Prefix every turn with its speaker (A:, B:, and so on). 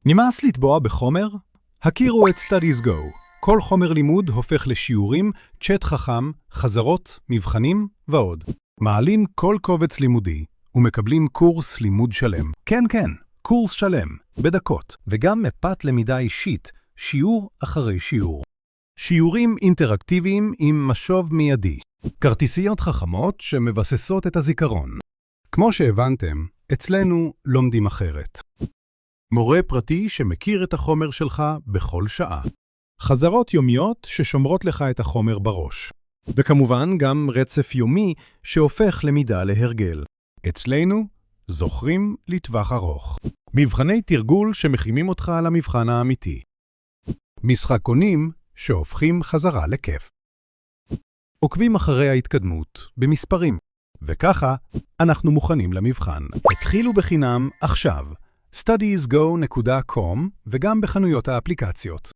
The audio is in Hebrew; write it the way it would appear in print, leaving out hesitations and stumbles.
A: נמאס לטבוע בחומר? הכירו את Studies Go. כל חומר לימוד הופך לשיעורים, צ'אט חכם, חזרות, מבחנים ועוד. מעלים כל קובץ לימודי ומקבלים קורס לימוד שלם. כן, קורס שלם, בדקות, וגם מפת למידה אישית, שיעור אחרי שיעור. שיעורים אינטראקטיביים עם משוב מיידי. כרטיסיות חכמות שמבססות את הזיכרון. כמו שהבנתם, אצלנו לומדים אחרת. מורה פרטי שמכיר את החומר שלך בכל שעה. חזרות יומיות ששומרות לך את החומר בראש. וכמובן גם רצף יומי שהופך למידה להרגל. אצלנו זוכרים לטווח ארוך. מבחני תרגול שמכינים אותך למבחן האמיתי. משחקונים שהופכים חזרה לכיף. עוקבים אחרי ההתקדמות במספרים. וככה אנחנו מוכנים למבחן. התחילו בחינם עכשיו. studiesgo.com וגם בחנויות האפליקציות.